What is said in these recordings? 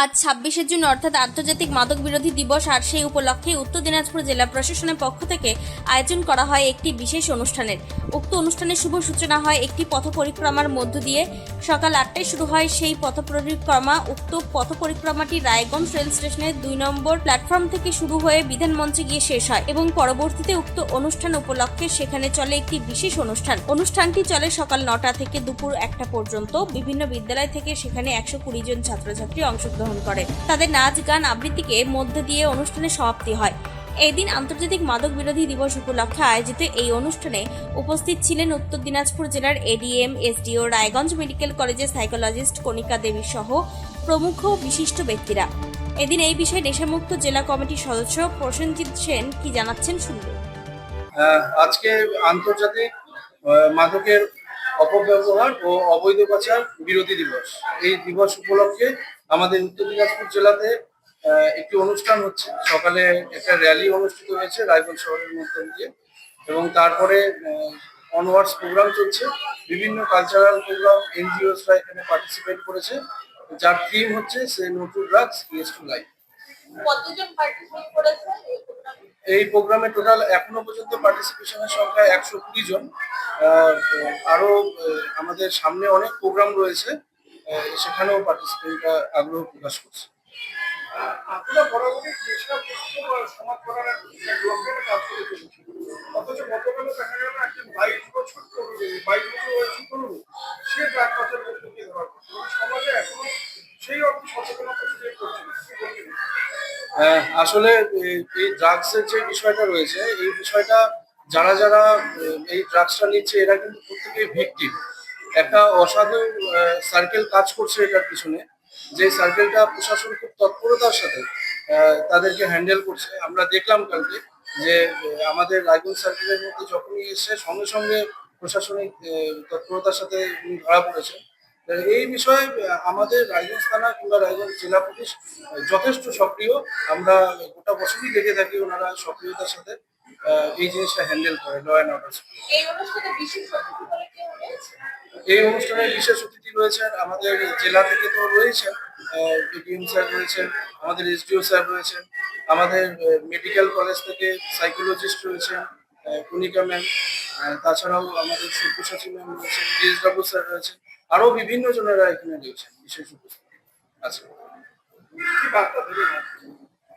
আজ ২৬শে জুন অর্থাৎ আন্তর্জাতিক মাদক বিরোধী দিবস, আর সেই উপলক্ষে উত্তর দিনাজপুর জেলা প্রশাসনের পক্ষ থেকে আয়োজন করা হয় একটি বিশেষ অনুষ্ঠানের। উক্ত অনুষ্ঠানের শুভ সূচনা হয় একটি পথ পরিক্রমার মধ্য দিয়ে। সকাল ৮টায় শুরু হয় সেই পথ পরিক্রমা। উক্ত পথ পরিক্রমাটি রায়গঞ্জ রেল স্টেশনের ২ নম্বর প্ল্যাটফর্ম থেকে শুরু হয়ে বিধান মঞ্চে গিয়ে শেষ হয় এবং পরবর্তীতে উক্ত অনুষ্ঠান উপলক্ষে সেখানে চলে একটি বিশেষ অনুষ্ঠানটি চলে সকাল ৯টা থেকে দুপুর ১টা পর্যন্ত। বিভিন্ন বিদ্যালয় থেকে সেখানে ১২০ জন ছাত্রছাত্রী অংশগ্রহণ করে। তাদের নাচ গান আবৃত্তিকে মধ্য দিয়ে অনুষ্ঠানের সমাপ্তি হয়। এই দিন আন্তর্জাতিক মাদক বিরোধী দিবস উপলক্ষে আয়োজিত এই অনুষ্ঠানে উপস্থিত ছিলেন উত্তর দিনাজপুর জেলার এডিএম, এসডিও, রায়গঞ্জ মেডিকেল কলেজের সাইকোলজিস্ট কণিকা দেবী সহ প্রমুখ বিশিষ্ট ব্যক্তিরা। এদিন এই বিষয়ে নেশামুক্ত জেলা কমিটির সদস্য প্রসেনজিৎ সেন কি জানাচ্ছেন শুনব। আজকে আন্তর্জাতিক মাদকের অপব্যবহার ও অবৈধ পাচার বিরোধী দিবস। এই দিবস উপলক্ষে আমাদের উত্তর দিনাজপুর জেলাতে একটি অনুষ্ঠান হচ্ছে। সকালে একটা র্যালি অনুষ্ঠিত হয়েছে রায়গঞ্জ শহরের মধ্যে দিয়ে, এবং তারপরে অনওয়ার্ডস প্রোগ্রাম চলছে। বিভিন্ন কালচারাল প্রোগ্রাম, এনজিওসরা এখানে পার্টিসিপেট করেছে, যার থিম হচ্ছে say no to drugs, yes to life. কতজন পার্টিসিপেট করেছে এই প্রোগ্রামে টোটাল এখনো পর্যন্ত পার্টিসিপেশনের সংখ্যা ১২০ জন। আরো আমাদের সামনে অনেক প্রোগ্রাম রয়েছে, সেখানেও পার্টিসিপেন্টরা আগ্রহ প্রকাশ করছে। আপনারা বরাবরই সমাজ করার কাজ করে চলেছেন, অথচ গতকালও দেখা গেল একজন ২২ বছর বয়সী তরুণ সে ড্রাগ পাচার করতে গিয়ে ধরা পড়ছে। সমাজে এখনো সেই অর্থে সচেতনতা সুযোগ করছে না। আসলে এই ড্রাগসের যে বিষয়টা রয়েছে, এই বিষয়টা যারা যারা এই ড্রাগসটা নিচ্ছে এরা কিন্তু প্রত্যেকেই ভিকটিম। একটা অসাধু সার্কেল কাজ করছে এটার পিছনে, যে সার্কেলটা প্রশাসন খুব তৎপরতার সাথে তাদেরকে হ্যান্ডেল করছে। আমরা দেখলাম কালকে যে আমাদের রায়গঞ্জ সার্কেলের মধ্যে যখনই এসে সঙ্গে সঙ্গে প্রশাসনিক তৎপরতার সাথে উনি ধরা পড়েছেন। এই বিষয়ে আমাদের রায়গঞ্জ থানা কিংবা রায়গঞ্জ জেলা পুলিশ যথেষ্ট সক্রিয়। আমরা গোটা বছরই দেখে থাকি ওনারা সক্রিয়তার সাথে এই জিনিসটা হ্যান্ডেল করে ল অ্যান্ড অর্ডার। এই অনুষ্ঠানে বিশেষ অতিথি রয়েছেন আমাদের জেলা থেকে, তো রয়েছেন এডিএম স্যার রয়েছেন, আমাদের এসডিও স্যার রয়েছেন, আমাদের মেডিকেল কলেজ থেকে সাইকোলজিস্ট রয়েছেন কণিকা ম্যাম, তাছাড়াও আমাদের সব্যসাচী ম্যাম রয়েছেন, ডিএসডব্লিউ স্যার রয়েছেন, আরো বিভিন্ন জনেরা এখানে রয়েছেন বিশেষ উপস্থিতি আছে।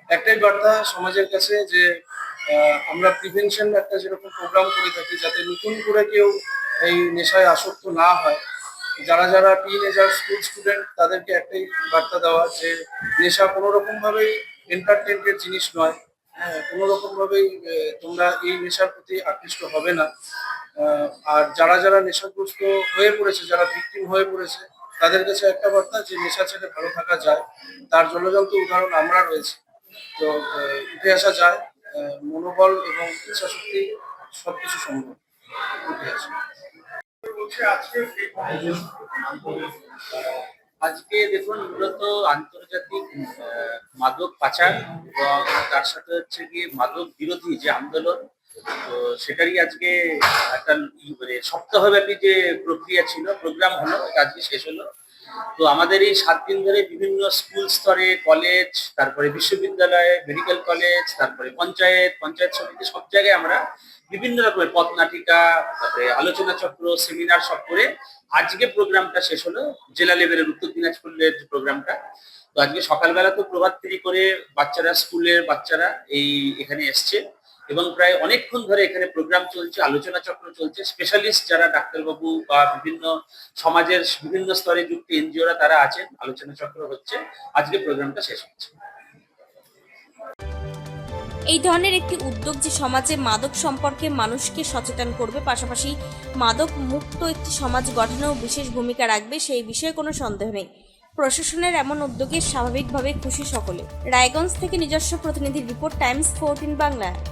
একটাই বার্তা সমাজের কাছে যে আমরা প্রিভেনশন একটা যেরকম প্রোগ্রাম করে থাকি, যাতে নতুন করে কেউ এই নেশায় আসক্ত না হয়। যারা যারা টিনেজার, স্কুল স্টুডেন্ট, তাদেরকে একটাই বার্তা দেওয়া যে নেশা কোনো রকম ভাবেই এন্টারটেনমেন্টের জিনিস নয়। কোনো রকম ভাবেই তোমরা এই নেশার প্রতি আকৃষ্ট হবে না। আর যারা যারা নেশাগ্রস্ত হয়ে পড়েছে, যারা ভিকটিম হয়ে পড়েছে, তাদের কাছে একটা বার্তা যে নেশা ছেড়ে ভালো থাকা যায়। তার জ্বলজ্বন্ত উদাহরণ আমরা রয়েছে। তো উঠে আসা যায়, মনোবল এবং ইচ্ছাশক্তি সবকিছু সম্ভব। উঠে আসে। আজকে দেখুন, মূলত আন্তর্জাতিক মাদক পাচার এবং তার সাথে হচ্ছে গিয়ে মাদক বিরোধী যে আন্দোলন, তো সেটারই আজকে একটা মানে সপ্তাহব্যাপী যে প্রক্রিয়া ছিল, প্রোগ্রাম হলো, আজকে শেষ হলো। তো আমাদের এই 7 দিন ধরে বিভিন্ন স্কুল স্তরে, কলেজ, তারপরে বিশ্ববিদ্যালয়, মেডিকেল কলেজ, তারপরে পঞ্চায়েত সমিতি, সব জায়গায় আমরা বিভিন্ন রকমের পথ নাটিকা, তারপরে আলোচনা চক্র, সেমিনার সব করে আজকে প্রোগ্রামটা শেষ হলো। জেলা লেভেলের উত্তর দিনাজপুরের যে প্রোগ্রামটা, তো আজকে সকালবেলা তো প্রভাত ফেরি করে বাচ্চারা, স্কুলের বাচ্চারা এখানে এসছে এবং প্রায় অনেকক্ষণ ধরে এখানে প্রোগ্রাম চলছে, আলোচনা চক্র চলছে। স্পেশালিস্ট যারা ডাক্তারবাবু বা বিভিন্ন সমাজের বিভিন্ন স্তরে যুক্ত এনজিওরা তারা আছেন, আলোচনা চক্র হচ্ছে। আজকে প্রোগ্রামটা শেষ হচ্ছে। এই ধরনের একটি উদ্যোগ যে সমাজে মাদক সম্পর্কে মানুষকে সচেতন করবে, পাশাপাশি মাদক মুক্ত একটি সমাজ গঠনেও বিশেষ ভূমিকা রাখবে, সেই বিষয়ে কোনো সন্দেহ নেই। প্রশাসনের এমন উদ্যোগে স্বাভাবিকভাবে খুশি সকলে। রায়গঞ্জ থেকে নিজস্ব প্রতিনিধির রিপোর্ট, টাইমস 14 বাংলা।